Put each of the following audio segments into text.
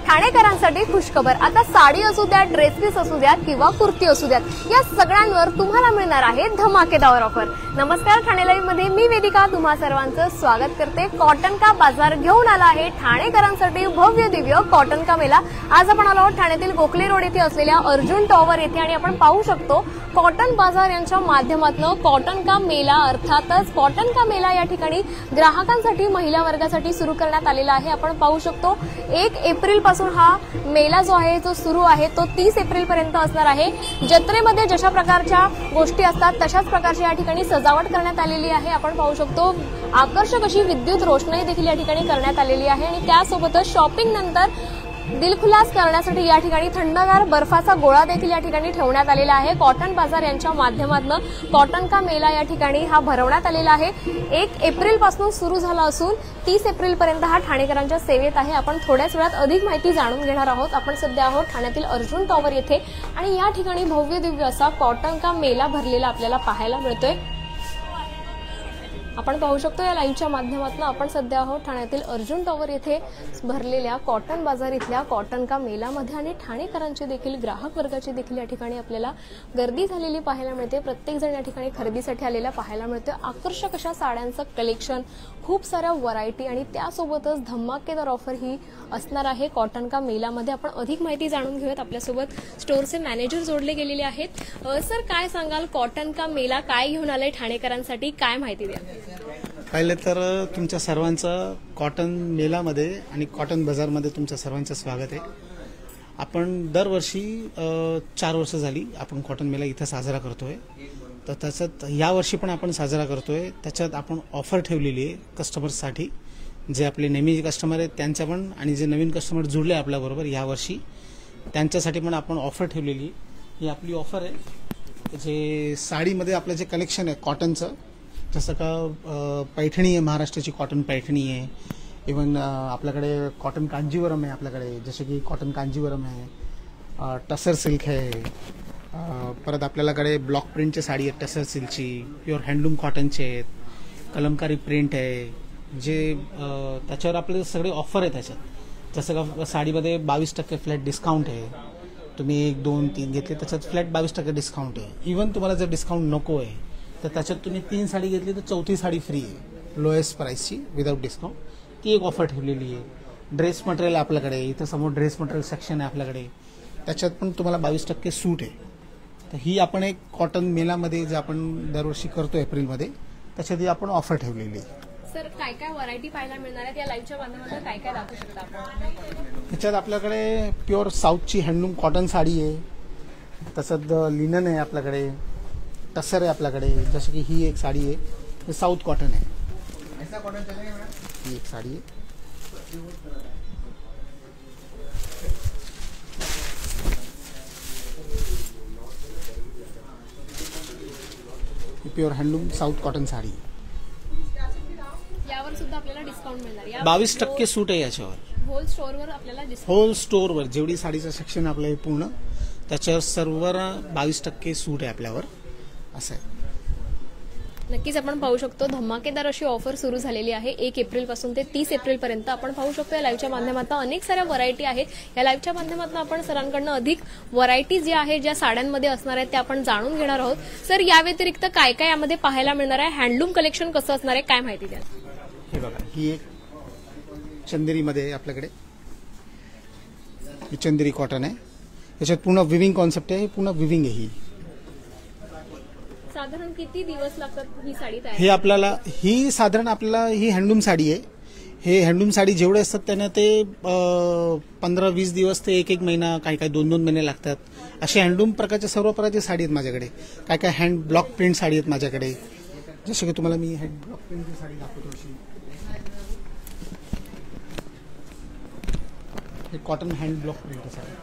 ठाणेकरांसाठी खुशखबर। आता साडी असू द्या, ड्रेस पीस असू द्या किंवा कुर्ती असू द्या, या सगळ्यांवर तुम्हाला मिळणार आहे धमाकेदार ऑफर। नमस्कार, ठाणे लाईव्ह मध्ये मी वेदिका तुम्हा सर्वांचं स्वागत करते। कॉटन का बाजार घेऊन आला आहे ठाणेकरांसाठी भव्य दिव्य कॉटन का मेला। आज आपण आलो आहोत ठाण्यातील गोखले रोड येथे असलेल्या अर्जुन टॉवर येथे आणि आपण पाहू शकतो कॉटन बाजार यांच्या माध्यमातून कॉटन का मेला अर्थातच कॉटन का मेला या ठिकाणी ग्राहकांसाठी महिला वर्गासाठी सुरू करण्यात आलेला आहे। आपण पाहू शकतो 1 एप्रिल पासून हा मेला जो आहे तो सुरू आहे तो 30 एप्रिल पर्यंत असणार आहे। जत्रेमध्ये जशा प्रकारच्या गोष्टी असतात तशाच प्रकारची या ठिकाणी सजावट करण्यात आलेली आहे। आपण पाहू शकतो आकर्षक अशी विद्युत रोषणाई देखील या ठिकाणी करण्यात आलेली आहे आणि त्यासोबतच शॉपिंग नंतर दिलखुलास करण्यासाठी या ठिकाणी थंडगार बर्फाचा गोळा देखील या ठिकाणी ठेवण्यात आलेला आहे। कॉटन बाजार यांच्या माध्यमातून कॉटन का मेला या ठिकाणी हा भरवण्यात आलेला आहे। 1 एप्रिल पासून सुरू झाला असून 30 एप्रिल पर्यंत हा ठाणेकरांच्या सेवेत आहे। आपण थोड्याच वेळात अधिक माहिती जाणून घेणार आहोत। आपण सध्या आहोत ठाण्यातील अर्जुन टॉवर येथे आणि या ठिकाणी भव्य दिव्य असा कॉटन का मेला भरलेला आपल्याला पाहायला मिळतोय। आपण पाहू शकतो या लाईव्हच्या माध्यमातून आपण सध्या आहोत ठाण्यातील अर्जुन टॉवर येथे भरलेल्या कॉटन बाजार इथल्या कॉटन का मेलामध्ये आणि ठाणेकरांची देखील ग्राहक वर्गाची देखील या ठिकाणी आपल्याला गर्दी झालेली पाहायला मिळते। प्रत्येक जण या ठिकाणी खरेदीसाठी आलेला पाहायला मिळतो। आकर्षक अशा साड्यांचं कलेक्शन, खूप साऱ्या व्हरायटी आणि त्यासोबतच धमाकेदार ऑफर ही असणार आहे कॉटन का मेलामध्ये। आपण अधिक माहिती जाणून घेऊयात। आपल्यासोबत स्टोअरचे मॅनेजर जोडले गेलेले आहेत। सर, काय सांगाल, कॉटन का मेला काय घेऊन आलाय ठाणेकरांसाठी, काय माहिती द्या? पहिले तर तुमच्या सर्वांचं कॉटन मेलामध्ये आणि कॉटन बाजारमध्ये तुमच्या सर्वांचं स्वागत आहे। आपण दरवर्षी 4 वर्ष झाली आपण कॉटन मेला इथं साजरा करतोय, तर त्याच्यात यावर्षी पण आपण साजरा करतोय। त्याच्यात आपण ऑफर ठेवलेली आहे कस्टमर्ससाठी, जे आपले नेहमी कस्टमर आहेत त्यांच्या पण आणि जे नवीन कस्टमर जुळले आपल्याबरोबर यावर्षी त्यांच्यासाठी पण आपण ऑफर ठेवलेली आहे। ही आपली ऑफर आहे। जे साडीमध्ये आपलं जे कलेक्शन आहे कॉटनचं, जसं का पैठणी आहे, महाराष्ट्राची कॉटन पैठणी आहे, इवन आपल्याकडे कॉटन कांजीवरम आहे, आपल्याकडे जसे की कॉटन कांजीवरम आहे, टसर सिल्क आहे, परत आपल्याकडे ब्लॉक प्रिंटची साडी आहे टसर सिल्कची, प्युअर हँडलूम कॉटनचे आहेत, कलमकारी प्रिंट आहे, जे त्याच्यावर आपले सगळे ऑफर आहे त्याच्यात। जसं का साडीमध्ये 22% फ्लॅट डिस्काउंट आहे। तुम्ही 1, 2, 3 घेतले त्याच्यात फ्लॅट 22% डिस्काउंट आहे। इवन तुम्हाला जर डिस्काउंट नको आहे तर त्याच्यात तुम्ही 3 साडी घेतली तर 4थी साडी फ्री आहे लोएस्ट प्राइसची विदाउट डिस्काउंट। ती एक ऑफर ठेवलेली आहे। ड्रेस मटेरियल आपल्याकडे इथं समोर ड्रेस मटेरियल सेक्शन आहे आपल्याकडे, त्याच्यात पण तुम्हाला 22% सूट आहे। तर ही आपण एक कॉटन मेलामध्ये जे आपण दरवर्षी करतो एप्रिलमध्ये, त्याच्यात ही आपण ऑफर ठेवलेली आहे। सर, काय काय व्हरायटी पाहायला मिळणार आहे या लाईव्हच्या माध्यमातून, काय काय दाखवू शकता आपण? त्याच्यात आपल्याकडे प्युअर साऊथची हँडलूम कॉटन साडी आहे, तसंच लिनन आहे आपल्याकडे, टसर आहे आपल्याकडे, जसं की ही एक साडी आहे, हे साऊथ कॉटन आहे। ही एक साडी आहे, pure handloom south cotton sari. यावर सुद्धा आपल्याला डिस्काउंट मिळणार, 22% सूट आहे याच्यावर। होल स्टोअरवर आपल्याला होल स्टोअरवर जेवढी साडीचं सेक्शन आपलं आहे पूर्ण त्याच्यावर सर्व 22% सूट आहे आपल्यावर, असं आहे। नक्कीच आपण पाहू शकतो धमाकेदार अशी ऑफर सुरू झालेली आहे 1 एप्रिल पासून ते 30 एप्रिल पर्यंत। आपण पाहू शकतो या लाईव्हच्या माध्यमातून अनेक साऱ्या व्हरायटी आहेत। या लाईव्हच्या माध्यमातून आपण सरांकडून अधिक व्हरायटी जी आहे ज्या साड्यांमध्ये असणार आहेत त्या आपण जाणून घेणार आहोत। सर, या व्यतिरिक्त काय काय यामध्ये पाहायला मिळणार आहे? हँडलूम कलेक्शन कसं असणार आहे, काय माहिती द्या? हे बघा, ही एक चंदेरीमध्ये आपल्याकडे ही चंदेरी कॉटन आहे, याच्यात पूर्ण विविंग कॉन्सेप्ट आहे, पूर्ण विविंग आहे। ही साधारण किती दिवस लागतात ही साडी तयार? हे आपल्याला ही साधारण आपल्याला ही हँडलूम साडी आहे। हे हँडलूम साडी जेवढे असतात त्यांना ते 15-20 दिवस ते 1 महिना, काही काही 2-2 महिने लागतात। असे हँडलूम प्रकारच्या सर्व प्रकारची साडी आहेत माझ्याकडे। काय काय हँड ब्लॉक प्रिंट साडी आहेत माझ्याकडे, जसे की तुम्हाला मी हँड ब्लॉक प्रिंटची साडी दाखवतो। अशी हे cotton hand block print sari,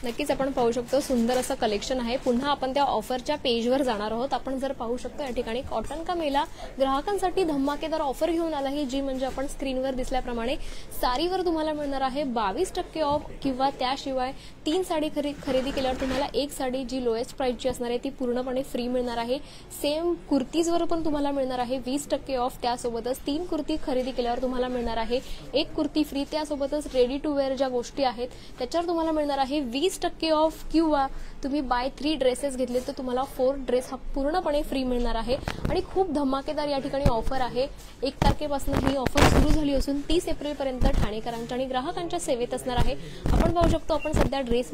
नक्कीच आपण पाहू शकतो सुंदर असं कलेक्शन आहे. पुन्हा आपण त्या ऑफरच्या पेजवर जाणार आहोत. आपण जर पाहू शकतो या ठिकाणी कॉटन का मेला ग्राहकांसाठी धमाकेदार ऑफर घेऊन आला आहे, जी म्हणजे आपण स्क्रीनवर दिसल्याप्रमाणे साडीवर तुम्हाला मिळणार आहे 22% ऑफ किंवा त्याशिवाय 3 साडी खरेदी केल्यावर तुम्हाला एक साडी जी लोएस्ट प्राइसची असणार आहे ती पूर्णपणे फ्री मिळणार आहे. सेम कुर्तीजवर पण तुम्हाला मिळणार आहे 20% ऑफ. त्यासोबतच 3 कुर्ती खरेदी केल्यावर तुम्हाला मिळणार आहे एक कुर्ती फ्री. त्यासोबतच रेडी टू वेअर ज्या गोष्टी आहेत त्याच्यावर तुम्हाला मिळणार आहे 20% ऑफ किंवा तुम्ही बाय 3 ड्रेसेस घेतले तर तुम्हाला 4 ड्रेस हा पूर्णपणे फ्री मिळणार आहे. आणि खूप धमाकेदार या ठिकाणी ऑफर आहे. 1 तारखेपासून ही ऑफर सुरू झाली असून 30 एप्रिलपर्यंत ठाणेकरांच्या आणि ग्राहकांच्या सेवेत असणार आहे. आपण पाहू शकतो आपण सध्या ड्रेस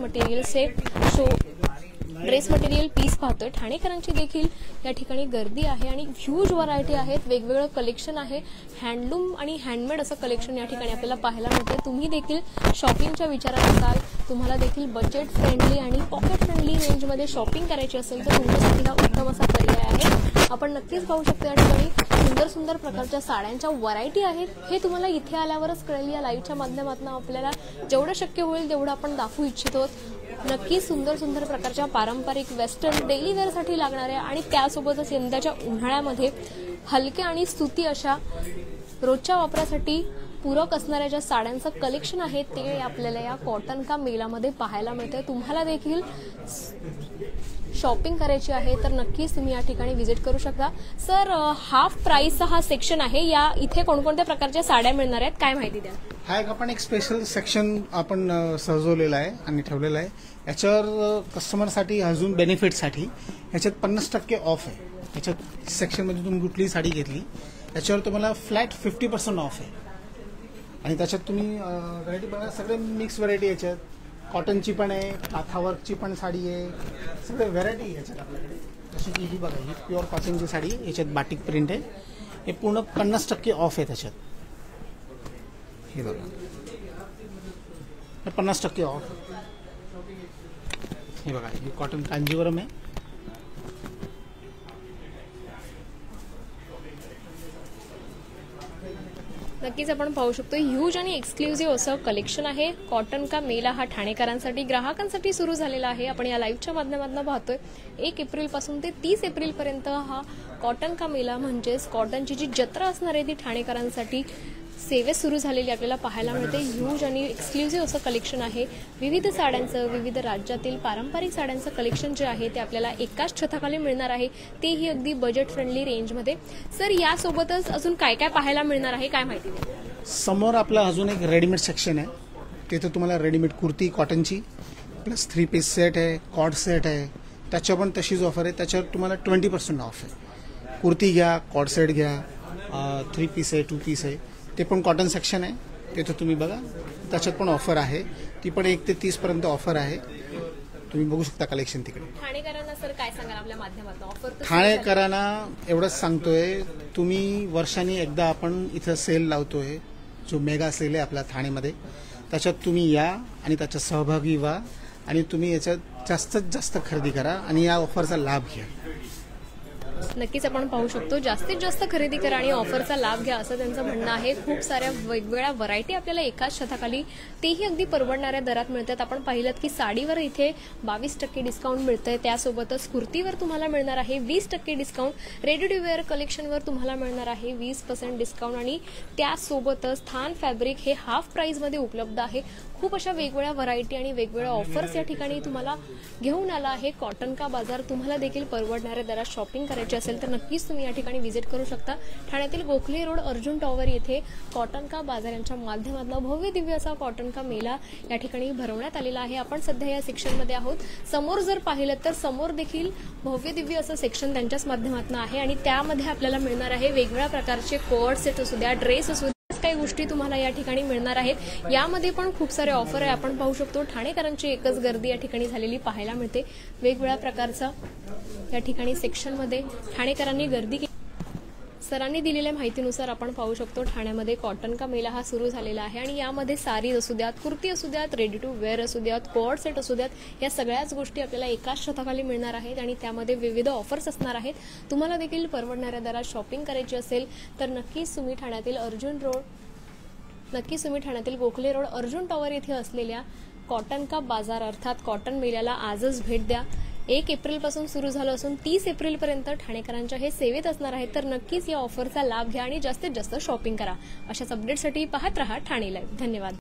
मटेरियल पीस पाहतोय. ठाणेकरांची देखील या ठिकाणी गर्दी आहे आणि ह्यूज व्हरायटी आहेत, वेगवेगळं कलेक्शन आहे. हँडलूम आणि हँडमेड असं कलेक्शन या ठिकाणी आपल्याला पाहायला मिळते. तुम्ही देखील शॉपिंगच्या विचारात असाल, तुम्हाला देखील बजेट फ्रेंडली आणि पॉकेट फ्रेंडली रेंजमध्ये शॉपिंग करायची असेल तर तुमच्यासाठी हा उत्तम असा पर्याय आहे. आपण नक्कीच पाहू शकतो या ठिकाणी सुंदर सुंदर प्रकारच्या साड्यांच्या व्हरायटी आहेत. हे तुम्हाला इथे आल्यावरच कळेल. या लाईव्हच्या माध्यमातून आपल्याला जेवढं शक्य होईल तेवढं आपण दाखवू इच्छितो. नक्की सुंदर सुंदर प्रकारच्या पारंपरिक वेस्टर्न डेली वेअरसाठी लागणाऱ्या आणि त्यासोबतच यंदाच्या उन्हाळ्यामध्ये हलक्या आणि सुती अशा रोजच्या वापरासाठी पूरक असणाऱ्या ज्या साड्यांचं कलेक्शन आहे ते आपल्याला या कॉटन का मेलामध्ये पाहायला मिळते. तुम्हाला देखील शॉपिंग करायची आहे तर नक्कीच तुम्ही या ठिकाणी व्हिजिट करू शकता. सर, हाफ प्राइसचा हा सेक्शन आहे. या इथे कोणकोणत्या प्रकारच्या साड्या मिळणार आहेत, काय माहिती द्या. हा आपण एक स्पेशल सेक्शन आपण सजवलेला आहे आणि ठेवलेला आहे. याच्यावर कस्टमरसाठी अजून बेनिफिटसाठी याच्यात 50% ऑफ आहे. याच्यात सेक्शनमध्ये तुम्ही कुठलीही साडी घेतली याच्यावर तुम्हाला फ्लॅट 50% ऑफ आहे. आणि त्याच्यात तुम्ही व्हरायटी बघा, सगळे मिक्स व्हरायटी याच्यात. कॉटनची पण आहे, काथावर्कची पण साडी आहे, सगळे व्हरायटी आहे याच्यात आपल्याकडे. जशी की ही बघा, ही प्युअर कॉटनची साडी, याच्यात बाटिक प्रिंट आहे. हे पूर्ण 50% ऑफ आहे त्याच्यात. हे बघा, 50% ऑफ. हे बघा, ही कॉटन कांजीवरम आहे. नक्कीच आपण पाहू शकतो ह्यूज आणि एक्सक्लुझिव्ह असं कलेक्शन आहे. कॉटन का मेला हा ठाणेकरांसाठी ग्राहकांसाठी सुरू झालेला आहे. आपण या लाईव्हच्या माध्यमातून पाहतोय 1 एप्रिलपासून ते 30 एप्रिलपर्यंत हा कॉटन का मेला म्हणजेच कॉटनची जी जत्रा असणार आहे ती ठाणेकरांसाठी सेवेत सुरू झालेली आपल्याला पाहायला मिळते. ह्यूज आणि एक्सक्लुझिव्ह असं कलेक्शन आहे. विविध साड्यांचं, विविध राज्यातील पारंपरिक साड्यांचं कलेक्शन जे आहे ते आपल्याला एकाच छताखाली मिळणार आहे, तेही अगदी बजेट फ्रेंडली रेंजमध्ये. सर, यासोबतच अजून काय काय पाहायला मिळणार आहे, काय माहिती द्या. समोर आपला अजून एक रेडीमेड सेक्शन आहे. तिथे तुम्हाला रेडीमेड कुर्ती कॉटनची प्लस 3 पीस सेट आहे, कॉर्ड सेट आहे. त्याच्यावर पण तशीच ऑफर आहे. त्याच्यावर तुम्हाला 20% ऑफ आहे. कुर्ती घ्या, कॉर्ड सेट घ्या, 3 पीस आहे, 2 पीस आहे. ते पण कॉटन सेक्शन आहे. तिथं तुम्ही बघा, त्याच्यात पण ऑफर आहे. ती पण 1 ते 30 पर्यंत ऑफर आहे. तुम्ही बघू शकता कलेक्शन तिकडे. ठाणेकरांना सर काय सांगाल आपल्या माध्यमातून ऑफर? ठाणेकरांना एवढंच सांगतोय, तुम्ही वर्षांनी एकदा आपण इथं सेल लावतोय, जो मेगा सेल आहे आपल्या ठाणेमध्ये. त्याच्यात तुम्ही या आणि त्याच्यात सहभागी व्हा आणि तुम्ही याच्यात जास्तीत जास्त खरेदी करा आणि या ऑफरचा लाभ घ्या. नक्कीच आपण पाहू शकतो जास्तीत जास्त खरेदी करा आणि ऑफरचा लाभ घ्या असं त्यांचं म्हणणं आहे. खूप साऱ्या वेगवेगळ्या व्हरायटी आपल्याला एकाच छताखाली तेही अगदी परवडणाऱ्या दरात मिळतात. आपण पाहिलं की साडीवर इथे 22% डिस्काउंट मिळतंय. त्यासोबतच कुर्तीवर तुम्हाला मिळणार आहे 20% डिस्काउंट. रेडी टू वेअर कलेक्शनवर तुम्हाला मिळणार आहे 20% डिस्काउंट आणि त्यासोबतच थान फॅब्रिक हे हाफ प्राइसमध्ये उपलब्ध आहे. खूप अशा वेगवेगळ्या व्हरायटी आणि वेगवेगळ्या ऑफर्स या ठिकाणी तुम्हाला घेऊन आला आहे कॉटन का बाजार. तुम्हाला देखील परवडणाऱ्या दरात शॉपिंग करायची असेल तर नक्कीच तुम्ही या ठिकाणी व्हिजिट करू शकता. ठाण्यातील गोखले रोड अर्जुन टॉवर येथे कॉटन का बाजार यांच्या माध्यमातून भव्य दिव्य असा कॉटन का मेला या ठिकाणी भरवण्यात आलेला आहे. आपण सध्या या सेक्शनमध्ये आहोत. समोर जर पाहिलं तर समोर देखील भव्य दिव्य असं सेक्शन त्यांच्याच माध्यमातून आहे आणि त्यामध्ये आपल्याला मिळणार आहे वेगवेगळ्या प्रकारचे कोट सेट असू द्या, ड्रेस असू द्या, काही गोष्टी तुम्हाला या ठिकाणी मिळणार आहेत. यामध्ये पण खूप सारे ऑफर आहे. आपण पाहू शकतो ठाणेकरांची एकच गर्दी या ठिकाणी झालेली पाहायला मिळते. वेगवेगळ्या प्रकारचा या ठिकाणी सेक्शनमध्ये ठाणेकरांनी गर्दी केली. सरांनी दिलेल्या माहितीनुसार आपण पाहू शकतो ठाण्यामध्ये कॉटन का मेला हा सुरू झालेला आहे आणि यामध्ये साडी असू द्यात, कुर्ती असू द्यात, रेडी टू वेअर असू द्यात, कोड सेट असू द्यात, या सगळ्याच गोष्टी आपल्याला एकाच छताखाली मिळणार आहेत आणि त्यामध्ये विविध ऑफर्स असणार आहेत. तुम्हाला देखील परवडणाऱ्या दरात शॉपिंग करायची असेल तर नक्कीच तुम्ही ठाण्यातील गोखले रोड अर्जुन टॉवर येथे असलेल्या कॉटन का बाजार अर्थात कॉटन मेल्याला आजच भेट द्या. 1 एप्रिलपासून सुरू झालं असून 30 एप्रिलपर्यंत ठाणेकरांच्या हे सेवेत असणार आहे. तर नक्कीच या ऑफरचा लाभ घ्या आणि जास्तीत जास्त शॉपिंग करा. अशाच अपडेटसाठी पाहत रहा ठाणे लाईव्ह. धन्यवाद.